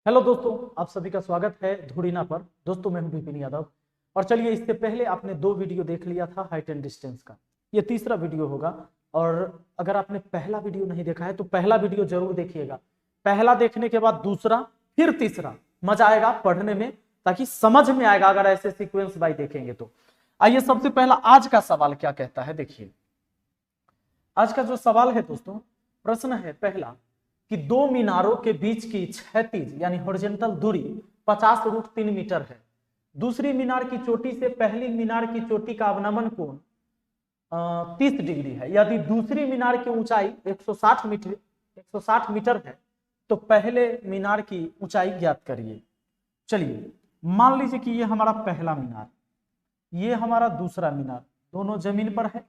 Hello दोस्तों, आप सभी का स्वागत है धुरीना पर। दोस्तों मैं हूं विपिन यादव। और चलिए, इससे पहले आपने दो वीडियो देख लिया था हाइट एंड डिस्टेंस का। ये तीसरा वीडियो होगा। और अगर आपने पहला वीडियो नहीं देखा है तो पहला वीडियो जरूर देखिएगा। पहला देखने के बाद दूसरा, फिर तीसरा। मजा आएगा पढ़ने में, ताकि समझ में आएगा अगर ऐसे सीक्वेंस बाई देखेंगे तो। आइए, सबसे पहला आज का सवाल क्या कहता है, देखिए। आज का जो सवाल है दोस्तों, प्रश्न है पहला कि दो मीनारों के बीच की क्षैतिज यानी हॉरिजॉन्टल दूरी 50√3 मीटर है। दूसरी मीनार की चोटी से पहली मीनार की चोटी का अवनमन कोण 30 डिग्री है। यदि दूसरी मीनार की ऊंचाई 160 मीटर है तो पहले मीनार की ऊंचाई ज्ञात करिए। चलिए, मान लीजिए कि ये हमारा पहला मीनार, ये हमारा दूसरा मीनार, दोनों जमीन पर है।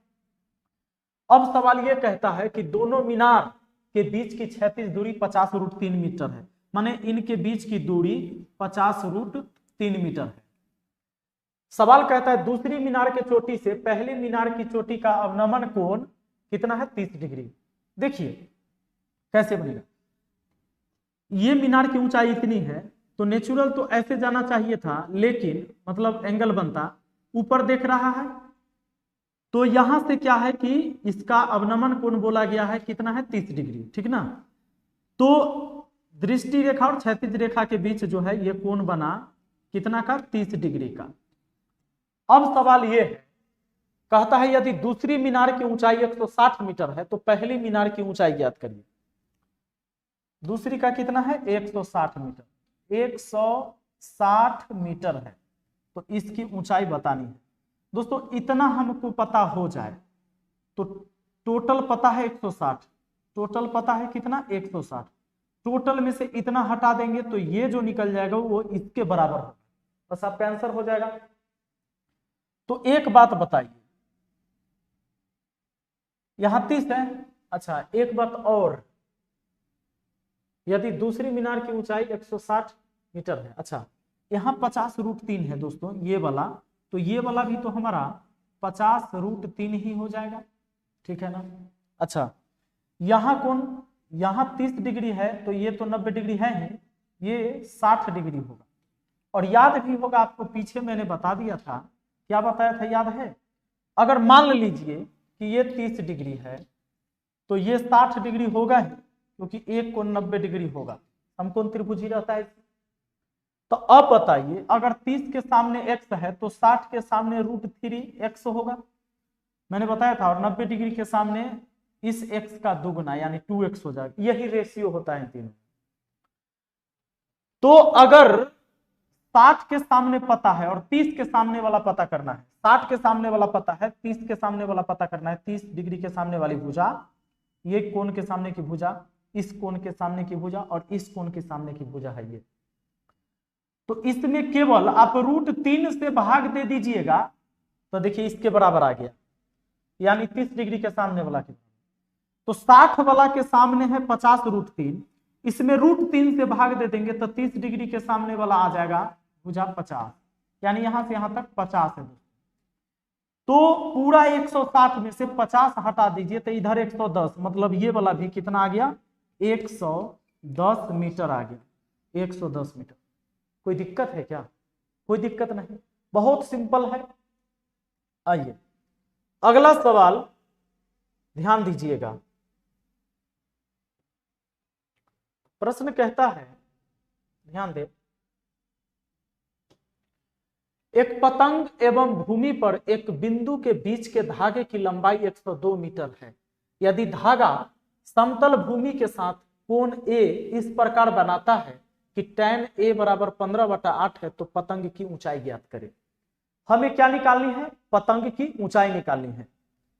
अब सवाल यह कहता है कि दोनों मीनार के बीच की क्षैतिज दूरी 50√3 मीटर है। माने इनके बीच की दूरी 50√3 मीटर है। सवाल कहता है दूसरी मीनार के चोटी से पहली मीनार की चोटी का अवनमन कोण कितना है, 30 डिग्री। देखिए कैसे बनेगा। ये मीनार की ऊंचाई इतनी है तो नेचुरल तो ऐसे जाना चाहिए था, लेकिन मतलब एंगल बनता ऊपर देख रहा है, तो यहां से क्या है कि इसका अवनमन कोण बोला गया है कितना है, 30 डिग्री, ठीक ना। तो दृष्टि रेखा और क्षैतिज रेखा के बीच जो है ये कोण बना कितना का, 30 डिग्री का। अब सवाल ये है, कहता है यदि दूसरी मीनार की ऊंचाई 160 मीटर है तो पहली मीनार की ऊंचाई ज्ञात करिए। दूसरी का कितना है, 160 मीटर। 160 मीटर है तो इसकी ऊंचाई बतानी है। दोस्तों इतना हमको पता हो जाए तो टोटल पता है 160, टोटल पता है कितना, 160। टोटल में से इतना हटा देंगे तो ये जो निकल जाएगा वो इसके बराबर होगा, बस आपका आंसर हो जाएगा। तो एक बात बताइए, यहां 30 है। अच्छा, एक बात और, यदि दूसरी मीनार की ऊंचाई 160 मीटर है, अच्छा यहां 50√3 है दोस्तों ये वाला, तो ये वाला भी तो हमारा 50√3 ही हो जाएगा, ठीक है ना। अच्छा, यहां कौन, यहां 30 डिग्री है तो ये तो 90 डिग्री है ही, ये 60 डिग्री होगा। और याद भी होगा आपको, पीछे मैंने बता दिया था, क्या बताया था याद है। अगर मान लीजिए कि ये 30 डिग्री है तो ये 60 डिग्री होगा ही, क्योंकि एक कोण 90 डिग्री होगा, समकोण त्रिभुज ही रहता है। तो अब बताइए, अगर 30 के सामने x है तो 60 के सामने √3x होगा, मैंने बताया था। और 90 डिग्री के सामने इस x का दुगुना यानी 2x हो जाएगा। यही रेशियो होता है तीनों। तो अगर 60 के सामने पता है और 30 के सामने वाला पता करना है, 60 के सामने वाला पता है, 30 के सामने वाला पता करना है। 30 डिग्री के सामने वाली भुजा, ये कोण के सामने की भुजा, इस कोण के सामने की भुजा और इस कोण के सामने की भुजा है ये। तो इसमें केवल आप √3 से भाग दे दीजिएगा तो देखिए इसके बराबर आ गया, यानी 30 डिग्री के सामने वाला के। तो 60 वाला के सामने है 50√3, इसमें √3 से भाग दे देंगे तो 30 डिग्री के सामने वाला आ जाएगा भुजा 50, यानी यहां से यहां तक 50 है। तो पूरा 160 में से 50 हटा दीजिए तो इधर 110, मतलब ये वाला भी कितना आ गया, 110 मीटर आ गया, 110 मीटर। कोई दिक्कत है क्या, कोई दिक्कत नहीं, बहुत सिंपल है। आइए अगला सवाल ध्यान दीजिएगा। प्रश्न कहता है, ध्यान दे, एक पतंग एवं भूमि पर एक बिंदु के बीच के धागे की लंबाई 102 मीटर है। यदि धागा समतल भूमि के साथ कोण ए इस प्रकार बनाता है कि tan a बराबर 15/8 है तो पतंग की ऊंचाई ज्ञात करें। हमें क्या निकालनी है, पतंग की ऊंचाई निकालनी है।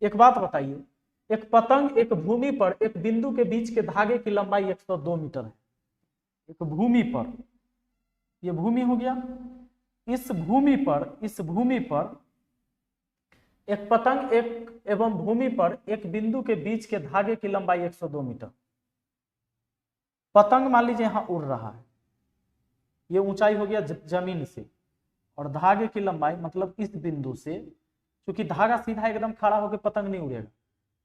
एक बात बताइए, एक पतंग एक भूमि पर एक बिंदु के बीच के धागे की लंबाई 102 मीटर है। एक भूमि पर, यह भूमि हो गया, इस भूमि पर एक पतंग एक एवं भूमि पर एक बिंदु के बीच के धागे की लंबाई 102 मीटर। पतंग मान लीजिए यहां उड़ रहा है, ये ऊंचाई हो गया जमीन से, और धागे की लंबाई मतलब इस बिंदु से, क्योंकि धागा सीधा एकदम खड़ा होकर पतंग नहीं उड़ेगा,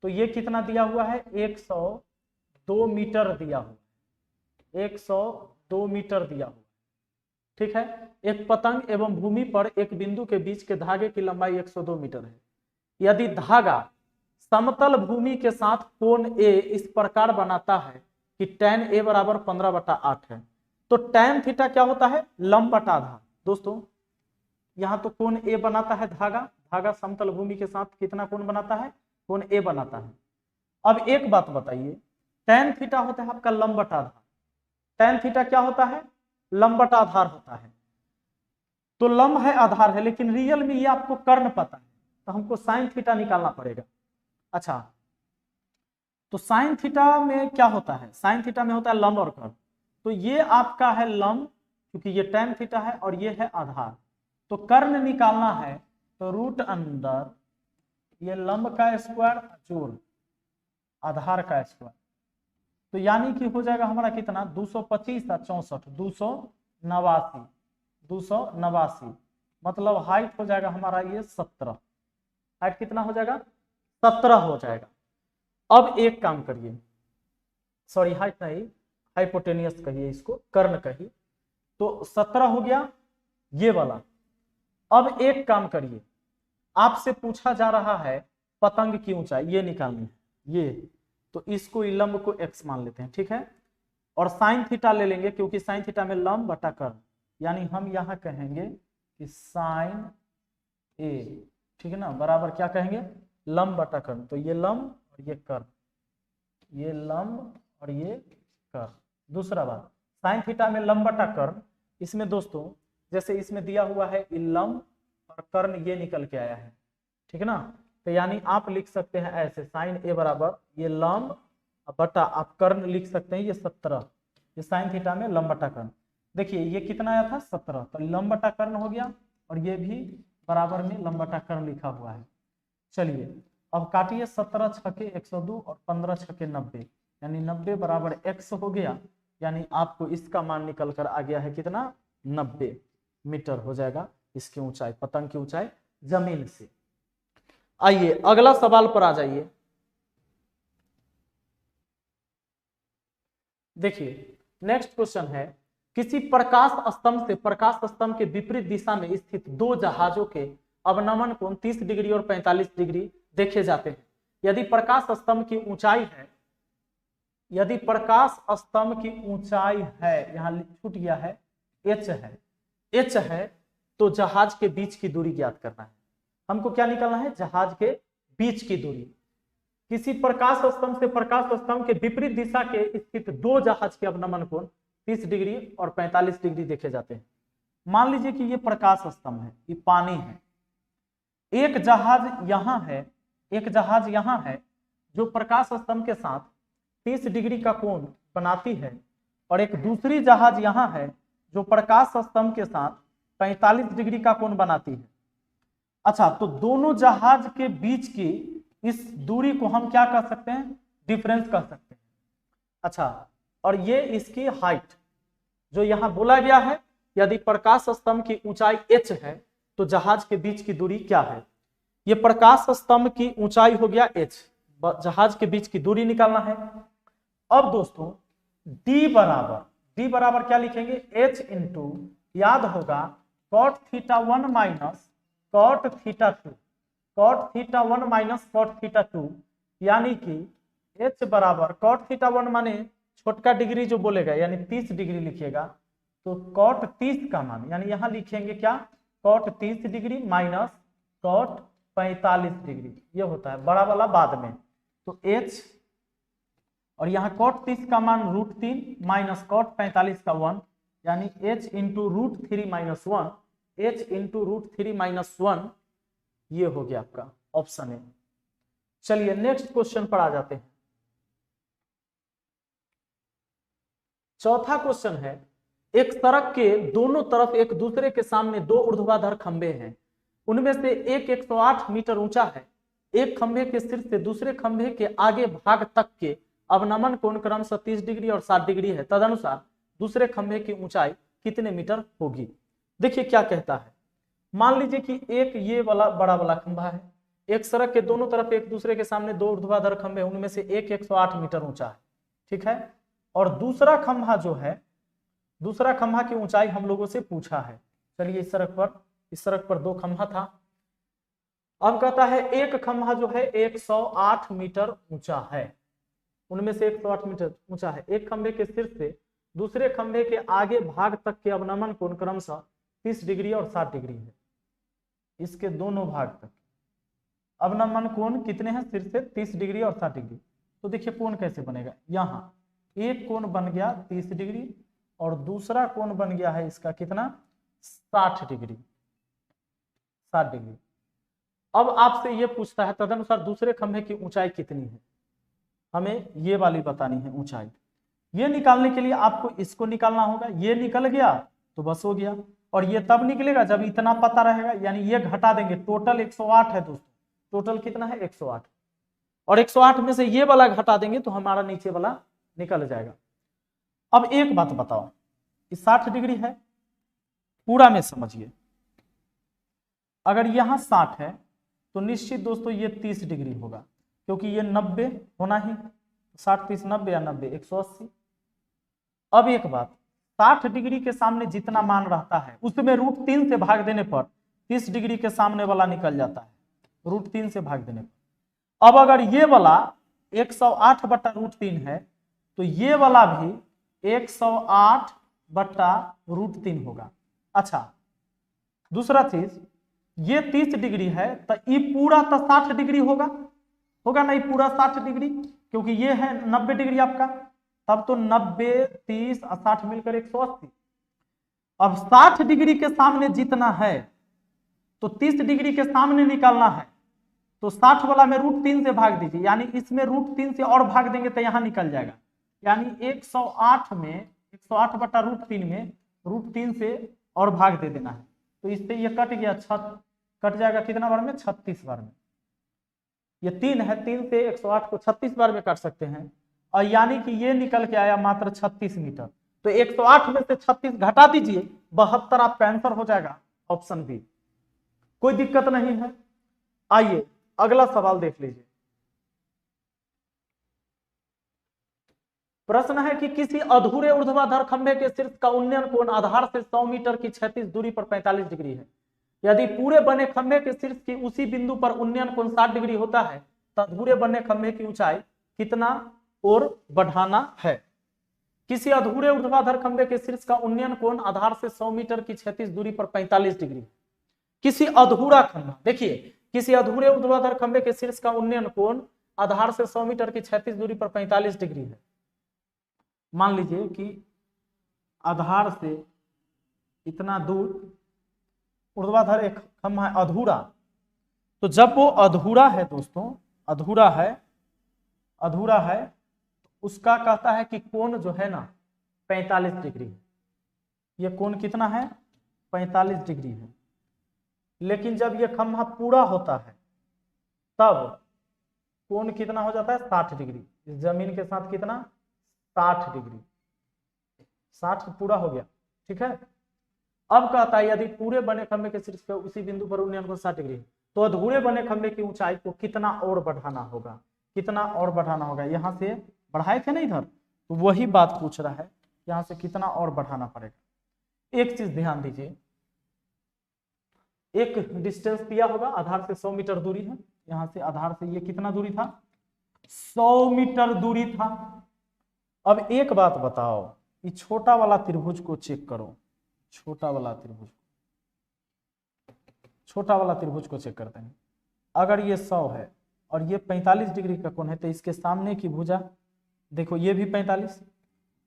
तो ये कितना दिया हुआ है, 102 मीटर दिया हुआ है, 2 मीटर दिया हुआ, ठीक है। एक पतंग एवं भूमि पर एक बिंदु के बीच के धागे की लंबाई 102 मीटर है। यदि धागा समतल भूमि के साथ कोण ए इस प्रकार बनाता है कि tan a बराबर 15/8 है, तो tan थीटा क्या होता है? लंब बटा आधार। दोस्तों यहाँ तो कोण ए बनाता है धागा समतल भूमि के साथ कितना कोण बनाता है? कोण ए बनाता है। अब एक बात बताइए, tan थीटा होता है आपका लंब बटा आधार। tan थीटा क्या होता है? लंब बटा आधार होता है। तो लंब है आधार है, लेकिन रियल में ये आपको कर्ण पता है, तो हमको साइन थीटा निकालना पड़ेगा। अच्छा, तो साइन थीटा में क्या होता है? साइन थीटा में होता है लंब और कर्ण। तो ये आपका है लंब, क्योंकि ये tan थीटा है और ये है आधार। तो कर्ण निकालना है तो रूट अंदर ये लंब का स्क्वायर जोड़ आधार का स्क्वायर, तो यानी कि हो जाएगा हमारा कितना? 225 और 64 289 मतलब हाइट हो जाएगा हमारा ये 17। हाइट कितना हो जाएगा? 17 हो जाएगा। अब एक काम करिए, सॉरी हाइट नहीं, हाइपोटेनियस कहिए इसको, कर्ण कहिए। तो 17 हो गया ये वाला। अब एक काम करिए, आपसे पूछा जा रहा है पतंग की ऊंचाई ये निकालनी है, ये तो इसको लंब को x मान लेते हैं, ठीक है। और साइन थीटा ले लेंगे, क्योंकि साइन थीटा में लंब बटा कर्ण, यानी हम यहाँ कहेंगे कि साइन ए, ठीक है ना, बराबर क्या कहेंगे? लंब बटा कर्ण। तो ये लंब और ये कर्ण, ये लंब और ये कर्ण। दूसरा बात, साइन थीटा में लंब बटा कर्ण, इसमें दोस्तों जैसे इसमें दिया हुआ है लंब और कर्ण ये निकल के आया है, ठीक है ना। तो यानी आप लिख सकते हैं ऐसे, साइन ए बराबर ये लंब बटा आप कर्ण लिख सकते हैं ये 17, ये साइन थीटा में लंब बटा कर्ण। देखिए ये कितना आया था? 17, तो लंब बटा कर्ण हो गया और ये भी बराबर में लंब बटा कर्ण लिखा हुआ है। चलिए अब काटिए, 17 छके 102 और 15 छके 90, यानी 90 बराबर x हो गया, यानी आपको इसका मान निकल कर आ गया है कितना? 90 मीटर हो जाएगा इसकी ऊंचाई, पतंग की ऊंचाई जमीन से। आइए अगला सवाल पर आ जाइए। देखिए नेक्स्ट क्वेश्चन है, किसी प्रकाश स्तंभ से प्रकाश स्तंभ के विपरीत दिशा में स्थित दो जहाजों के अवनमन कोण 30 डिग्री और 45 डिग्री देखे जाते हैं। यदि प्रकाश स्तंभ की ऊंचाई है, यदि प्रकाश स्तंभ की ऊंचाई है, यहां छूट गया है, h है, तो जहाज के बीच की दूरी ज्ञात करना है। हमको क्या निकालना है? जहाज के बीच की दूरी। किसी प्रकाश स्तंभ से प्रकाश स्तंभ के विपरीत दिशा के स्थित दो जहाज के अवनमन कोण 30 डिग्री और 45 डिग्री देखे जाते हैं। मान लीजिए कि ये प्रकाश स्तंभ है, ये पानी है, एक जहाज यहाँ है, एक जहाज यहाँ है जो प्रकाश स्तंभ के साथ 30 डिग्री का कोण बनाती है, और एक दूसरी जहाज यहाँ है जो प्रकाश स्तंभ के साथ 45 डिग्री का कोण बनाती है। अच्छा, तो दोनों जहाज के बीच की इस दूरी को हम क्या कह सकते हैं? डिफरेंस कह सकते हैं। अच्छा, और ये इसकी हाइट जो यहां बोला गया है, यदि प्रकाश स्तंभ की ऊंचाई h है तो जहाज के बीच की दूरी क्या है? ये प्रकाश स्तंभ की ऊंचाई हो गया h, जहाज के बीच की दूरी निकालना है। अब दोस्तों d बराबर क्या लिखेंगे? h इंटू, याद होगा cot theta 1 minus cot theta 2, cot theta 1 minus cot theta 2, यानी कि h बराबर cot थीटा 1 माने छोटका डिग्री जो बोलेगा यानी 30 डिग्री लिखिएगा, तो cot 30 का मान यानी यहां लिखेंगे क्या? cot 30 degree minus cot 45 degree, ये होता है बड़ा वाला बाद में। तो h और यहाँ cot 30 का मान √3 माइनस cot 45 का 1, यानी h into √3 minus 1, h into √3 minus 1, ये हो गया आपका ऑप्शन है। चलिए नेक्स्ट क्वेश्चन पर आ जाते हैं। चौथा क्वेश्चन है, एक सड़क के दोनों तरफ एक दूसरे के सामने दो ऊर्ध्वाधर खंभे हैं, उनमें से एक 108 मीटर ऊंचा है। एक खंभे के सिर से दूसरे खंभे के आगे भाग तक के अवनमन कोण क्रमशः 30 डिग्री और 60 डिग्री है। तदनुसार दूसरे खंभे की ऊंचाई कितने मीटर होगी? देखिए क्या कहता है, मान लीजिए कि एक ये वाला बड़ा वाला खंभा है, एक सड़क के दोनों तरफ एक दूसरे के सामने दो ऊर्ध्वाधर खंभे, उनमें से एक 108 मीटर ऊंचा है, ठीक है। और दूसरा खंभा जो है दूसरा खंभा की ऊंचाई हम लोगों से पूछा है। चलिए इस सड़क पर 2 खंभा था। अब कहता है एक खंभा जो है 108 मीटर ऊंचा है, उनमें से 108 मीटर ऊंचा है। एक खंभे के शीर्ष से दूसरे खंभे के आगे भाग तक के अवनमन कोण क्रमशः 30 डिग्री और 60 डिग्री है। इसके दोनों भाग तक अवनमन कोण कितने हैं? शीर्ष से 30 डिग्री और 60 डिग्री। तो देखिए कोण कैसे बनेगा, यहाँ एक कोण बन गया 30 डिग्री और दूसरा कोण बन गया है इसका कितना? 60 डिग्री। 60 डिग्री। अब आपसे ये पूछता है तदनुसार दूसरे खंभे की ऊंचाई कितनी है, हमें ये वाली बतानी है ऊंचाई। ये निकालने के लिए आपको इसको निकालना होगा, ये निकल गया तो बस हो गया। और ये तब निकलेगा जब इतना पता रहेगा, यानी ये घटा देंगे। टोटल 108 है दोस्तों, टोटल कितना है? 108। और 108 में से ये वाला घटा देंगे तो हमारा नीचे वाला निकल जाएगा। अब एक बात बताओ, 60 डिग्री है, पूरा में समझिए। अगर यहां 60 है तो निश्चित दोस्तों ये 30 डिग्री होगा, क्योंकि ये 90 होना ही, 60 30 90 या 90 180। अब एक बात, 60 डिग्री के सामने जितना मान रहता है उसमें √3 से भाग देने पर 30 डिग्री के सामने वाला निकल जाता है, √3 से भाग देने पर। अब अगर ये वाला 108/√3 है तो ये वाला भी 108/√3 होगा। अच्छा, दूसरा चीज, ये 30 डिग्री है तो ये पूरा तो 60 डिग्री होगा ना, ये पूरा 60 डिग्री, क्योंकि ये है 90 डिग्री आपका, तब तो 90 30 और 60 मिलकर 180। अब 60 डिग्री के सामने जितना है तो 30 डिग्री के सामने निकालना है, तो 60 वाला में √3 से भाग दीजिए, यानी इसमें √3 से और भाग देंगे तो यहां निकल जाएगा। यानी 108 में 108/√3 में √3 से और भाग दे देना है, तो इससे ये कट गया, कट जाएगा कितना बार में? 36 बार में। ये 3 है, 3 से 108 को 36 बार में काट सकते हैं, और यानी कि ये निकल के आया मात्र 36 मीटर। तो 108 में से 36 घटा दीजिए, 72 आपका आंसर हो जाएगा, ऑप्शन बी। कोई दिक्कत नहीं है। आइए अगला सवाल देख लीजिए। प्रश्न है कि किसी अधूरे ऊर्ध्वाधर खंभे के शीर्ष का उन्नयन कोण आधार से 100 मीटर की क्षैतिज दूरी पर 45 डिग्री है। यदि पूरे बने खंभे के शीर्ष की उसी बिंदु पर उन्नयन कोण 60 डिग्री होता है तो अधूरे बने खंभे की ऊंचाई कितना और बढ़ाना है? किसी अधूरे ऊर्ध्वाधर खंभे के शीर्ष का उन्नयन कोण आधार से 100 मीटर की क्षैतिज दूरी पर 45 डिग्री। किसी अधूरा खंभा, देखिए किसी अधूरे ऊर्ध्वाधर खंभे के शीर्ष का उन्नयन कोण आधार से 100 मीटर की क्षैतिज दूरी पर 45 डिग्री है। मान लीजिए कि आधार से इतना दूर ऊर्ध्वाधर एक खंभा है अधूरा, तो जब वो अधूरा है दोस्तों, अधूरा है उसका कहता है कि कोण जो है ना 45 डिग्री। ये कोण कितना है? 45 डिग्री है। लेकिन जब ये खंभा पूरा होता है तब कोण कितना हो जाता है? 60 डिग्री। इस जमीन के साथ कितना? 60 डिग्री। 60 पूरा हो गया, ठीक है। अब कहता है यदि पूरे बने खंभे के शीर्ष पे उसी बिंदु पर उन्नयन कोण 60 डिग्री है तो अधूरे बने खंभे की ऊंचाई को कितना और बढ़ाना होगा? कितना और बढ़ाना होगा? यहां से बढ़ाए थे ना इधर, तो वही बात पूछ रहा है, यहां से कितना और बढ़ाना पड़ेगा। एक चीज ध्यान दीजिए, एक डिस्टेंस दिया होगा, आधार से 100 मीटर दूरी है, यहां से आधार से ये कितना दूरी था? 100 मीटर दूरी था। अब एक बात बताओ, ये छोटा वाला त्रिभुज को चेक करो, छोटा वाला त्रिभुज को चेक करते हैं। अगर ये 100 है और ये 45 डिग्री का कोण है तो इसके सामने की भुजा देखो, ये भी 45,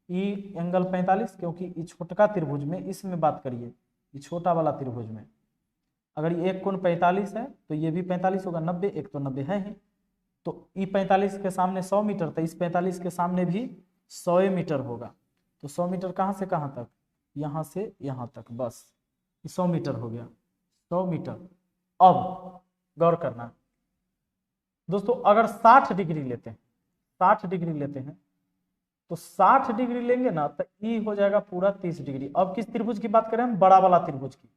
ये एंगल 45, क्योंकि ये छोटका त्रिभुज में, इसमें बात करिए, ये छोटा वाला त्रिभुज में अगर ये एक कोण 45 है तो ये भी 45 होगा, 90, एक तो 90 है ही, तो ये 45 के सामने 100 मीटर, तो इस 45 के सामने भी 100 मीटर होगा। तो 100 मीटर कहाँ से कहाँ तक? यहाँ से यहाँ तक, बस 100 मीटर हो गया, 100 मीटर। अब गौर करना दोस्तों, अगर 60 डिग्री लेते हैं, 60 डिग्री लेते हैं तो 60 डिग्री लेंगे ना तो ये हो जाएगा पूरा 30 डिग्री। अब किस त्रिभुज की बात करें हम? बड़ा वाला त्रिभुज की,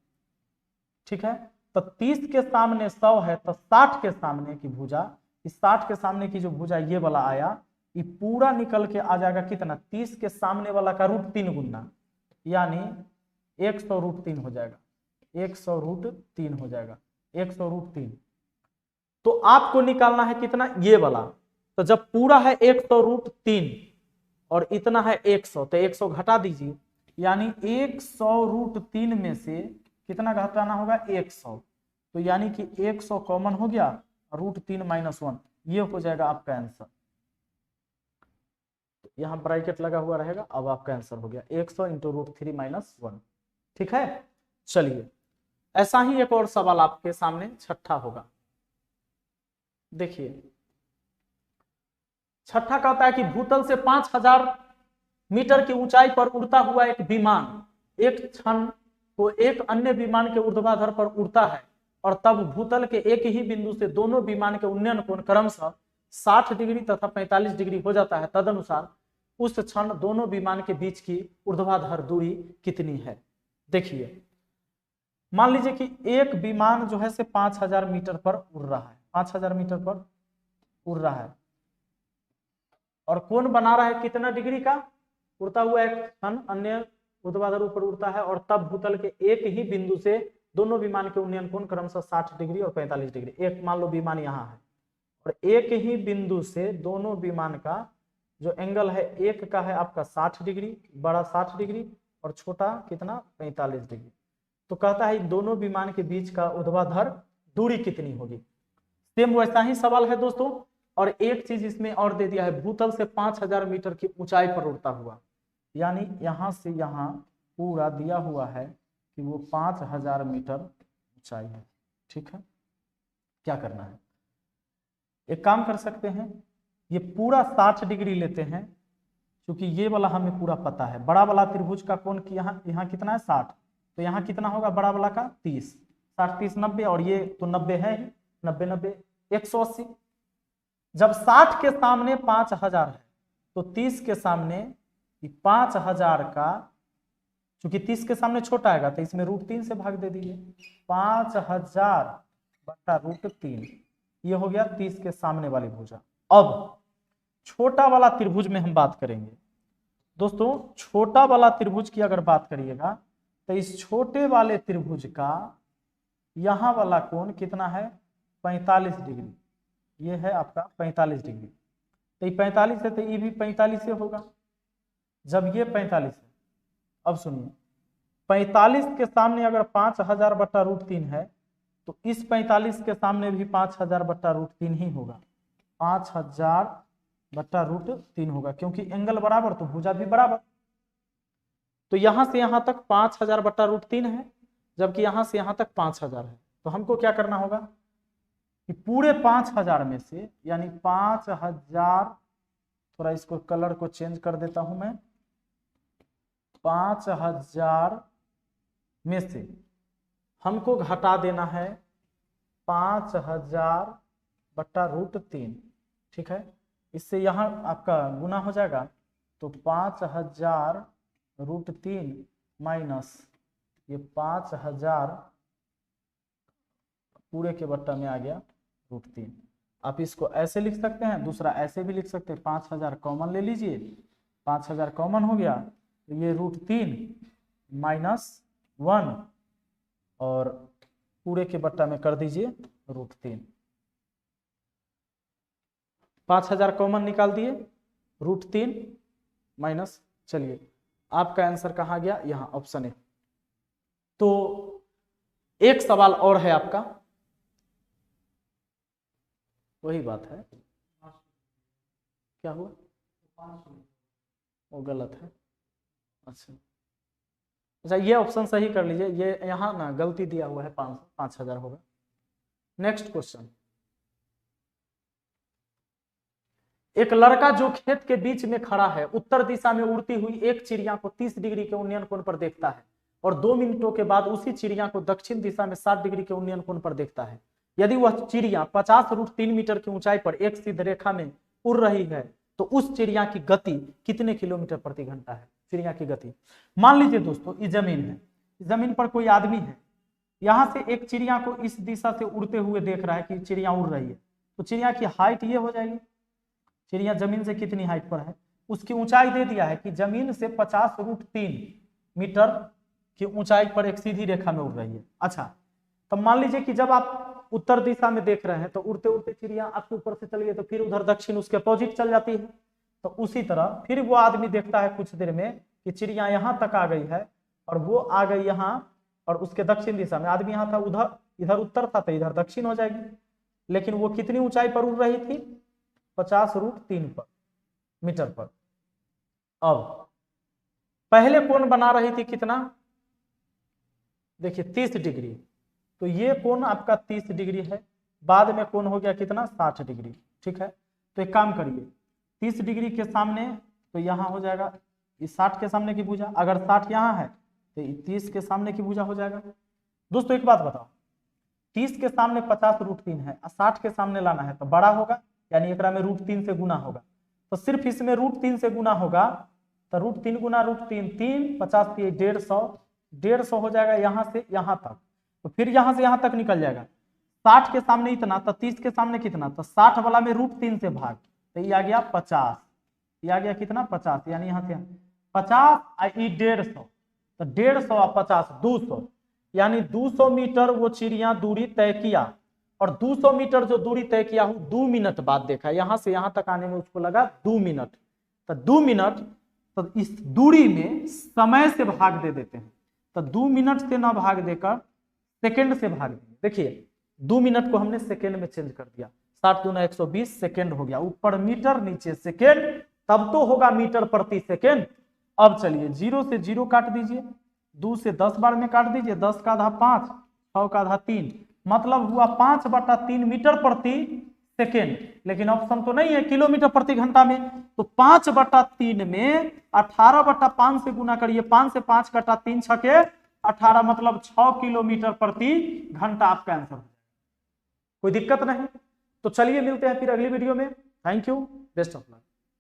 ठीक है। तो 30 के सामने 100 है तो 60 के सामने की भुजा, इस 60 के सामने की जो भुजा ये वाला आया, ये पूरा निकल के आ जाएगा कितना? 30 के सामने वाला का √3 गुना, यानी 100√3 हो जाएगा, 100√3 हो जाएगा, 100√3। तो आपको निकालना है कितना, ये वाला। तो जब पूरा है 100√3 और इतना है 100, तो 100 घटा दीजिए, यानी 100√3 में से कितना घटाना होगा, 100। तो यानी कि 100 कॉमन हो गया, √3 - 1, ये हो जाएगा आपका आंसर। तो यहाँ ब्रैकेट लगा हुआ रहेगा, अब आपका आंसर हो गया 100 × √3 - 1। ठीक है, चलिए ऐसा ही एक और सवाल आपके सामने छठा होगा। देखिए छठा कहता है कि भूतल से 5000 मीटर की ऊंचाई पर उड़ता हुआ एक विमान एक क्षण को एक अन्य विमान के ऊर्ध्वाधर पर उड़ता है और तब भूतल के एक ही बिंदु से दोनों विमान के उन्नयन कोण क्रमशः 60 डिग्री तथा 45 डिग्री हो जाता है। तदनुसार उस क्षण दोनों विमान के बीच की ऊर्ध्वाधर दूरी कितनी है। देखिए मान लीजिए कि एक विमान जो है से 5000 मीटर पर उड़ रहा है, 5000 मीटर पर उड़ रहा है और कोण बना रहा है कितना डिग्री का, उड़ता हुआ एक क्षण अन्य ऊर्ध्वाधर ऊपर उड़ता है और तब भूतल के एक ही बिंदु से दोनों विमान के उन्नयन कोण क्रमशः 60 डिग्री और 45 डिग्री। एक मान लो विमान यहाँ है और एक ही बिंदु से दोनों विमान का जो एंगल है, एक का है आपका 60 डिग्री, बड़ा 60 डिग्री और छोटा कितना 45 डिग्री। तो कहता है दोनों विमान के बीच का ऊर्ध्वाधर दूरी कितनी होगी। सेम वैसा ही सवाल है दोस्तों, और एक चीज इसमें और दे दिया है, भूतल से 5000 मीटर की ऊंचाई पर उड़ता हुआ, यानी यहां से यहां पूरा दिया हुआ है कि वो 5000 मीटर ऊंचाई है। ठीक है, क्या करना है, एक काम कर सकते हैं, ये पूरा 60 डिग्री लेते हैं, क्योंकि ये वाला हमें पूरा पता है, बड़ा वाला त्रिभुज का कोण की यहाँ कितना है 60, तो यहाँ कितना होगा बड़ा वाला का 30, 60 30 90 और ये तो 90 है ही, 90 90 180। जब 60 के सामने 5000 है तो 30 के सामने 5000 का, क्योंकि 30 के सामने छोटा आएगा तो इसमें √3 से भाग दे दीजिए, 5000 बटा √3, ये हो गया 30 के सामने वाली भुजा। अब छोटा वाला त्रिभुज में हम बात करेंगे दोस्तों, छोटा वाला त्रिभुज की अगर बात करिएगा तो इस छोटे वाले त्रिभुज का यहां वाला कोण कितना है 45 डिग्री, ये है आपका 45 डिग्री। तो ये 45 है तो ये भी 45 से होगा। जब ये 45 है, अब सुनिए 45 के सामने अगर 5000 बटा √3 है तो इस 45 के सामने भी 5000 बटा √3 ही होगा, 5000 बटा √3 होगा, क्योंकि एंगल बराबर तो भुजा भी बराबर। तो यहां से यहां तक 5000 बटा √3 है, जबकि यहां से यहां तक 5000 है। तो हमको क्या करना होगा कि पूरे 5000 में से, यानी 5000, थोड़ा इसको कलर को चेंज कर देता हूं मैं, 5000 में से हमको घटा देना है 5000 बटा √3। ठीक है, इससे यहां आपका गुना हो जाएगा, तो 5000 √3 माइनस ये 5000 पूरे के बट्टा में आ गया √3। आप इसको ऐसे लिख सकते हैं, दूसरा ऐसे भी लिख सकते हैं, 5000 कॉमन ले लीजिए, 5000 कॉमन हो गया तो ये √3 माइनस 1 और पूरे के बट्टा में कर दीजिए √3। 5000 कॉमन निकाल दिए, √3 माइनस, चलिए आपका आंसर कहाँ गया, यहाँ ऑप्शन ए। तो एक सवाल और है आपका, वही बात है, क्या हुआ, वो गलत है। अच्छा ये ऑप्शन सही कर लीजिए, ये यहाँ ना गलती दिया हुआ है, 5000 होगा। नेक्स्ट क्वेश्चन, एक लड़का जो खेत के बीच में खड़ा है उत्तर दिशा में उड़ती हुई एक चिड़िया को 30 डिग्री के उन्नयन कोण पर देखता है और 2 मिनटों के बाद उसी चिड़िया को दक्षिण दिशा में 60 डिग्री के उन्नयन कोण पर देखता है। यदि वह चिड़िया 50√3 मीटर की ऊंचाई पर एक सीध रेखा में उड़ रही है तो उस चिड़िया की गति कितने किलोमीटर प्रति घंटा है। चिड़िया की गति, मान लीजिए दोस्तों ये जमीन है, जमीन पर कोई आदमी है, यहां से एक चिड़िया को इस दिशा से उड़ते हुए देख रहा है कि चिड़िया उड़ रही है, तो चिड़िया की हाइट ये हो जाएगी, चिड़िया जमीन से कितनी हाइट पर है, उसकी ऊंचाई दे दिया है कि जमीन से 50√3 मीटर की ऊंचाई पर एक सीधी रेखा में उड़ रही है। अच्छा, तो मान लीजिए कि जब आप उत्तर दिशा में देख रहे हैं तो उड़ते उड़ते चिड़िया आपके ऊपर से चली गई तो फिर उधर दक्षिण उसके अपोजिट चल जाती है। तो उसी तरह फिर वो आदमी देखता है कुछ देर में कि चिड़िया यहाँ तक आ गई है और वो आ गई यहाँ, और उसके दक्षिण दिशा में आदमी यहाँ था, उधर इधर उत्तर था तो इधर दक्षिण हो जाएगी। लेकिन वो कितनी ऊंचाई पर उड़ रही थी? 50√3 पर मीटर पर। अब पहले कोण बना रही थी कितना? देखिए 30 डिग्री, तो ये कोण आपका 30 डिग्री है। बाद में कोण हो गया कितना? 60 डिग्री। ठीक है, तो एक काम करिए, 30 डिग्री के सामने तो यहाँ हो जाएगा इस 60 के सामने की भुजा, अगर 60 यहाँ है तो 30 के सामने की भुजा हो जाएगा। दोस्तों एक बात बताओ, 30 के सामने 50√3 है, 60 के सामने लाना है तो बड़ा होगा, यानी एकरा में √3 से गुना होगा। तो सिर्फ इसमें √3 से गुना होगा तो √3 गुना √3 3, 50 की 150, 150 हो जाएगा यहाँ से यहाँ तक। तो फिर यहाँ से यहाँ तक निकल जाएगा। 60 के सामने इतना तो 30 के सामने कितना? तो 60 वाला में √3 से भाग, तो ये आ गया 50, ये आ गया कितना? 50, यानी यहाँ से 50 150, तो 150 और 50 200, यानी 200 मीटर वो चिड़िया दूरी तय किया। और 200 मीटर जो दूरी तय किया हूं 2 मिनट बाद देखा, यहां से यहां तक आने में उसको लगा 2 मिनट। तो 2 मिनट, तो इस दूरी में समय से भाग दे देते हैं, तो 2 मिनट से ना भाग देकर सेकंड से भाग देंगे। देखिए 2 मिनट को हमने सेकंड में चेंज कर दिया, 60 दूना 120 सेकंड हो गया, ऊपर मीटर नीचे सेकंड, तब तो होगा मीटर प्रति सेकंड। अब चलिए 0 से 0 काट दीजिए, 2 से 10 बार में काट दीजिए, 10 का आधा 5, 6 का आधा 3, मतलब हुआ 5/3 मीटर प्रति सेकेंड। लेकिन ऑप्शन तो नहीं है किलोमीटर प्रति घंटा में, तो 5/3 में 18/5 से गुना करिए, 5 से 5 कटा 3 छके 18, मतलब 6 किलोमीटर प्रति घंटा आपका आंसर। कोई दिक्कत नहीं। तो चलिए मिलते हैं फिर अगली वीडियो में। Thank you, best of luck.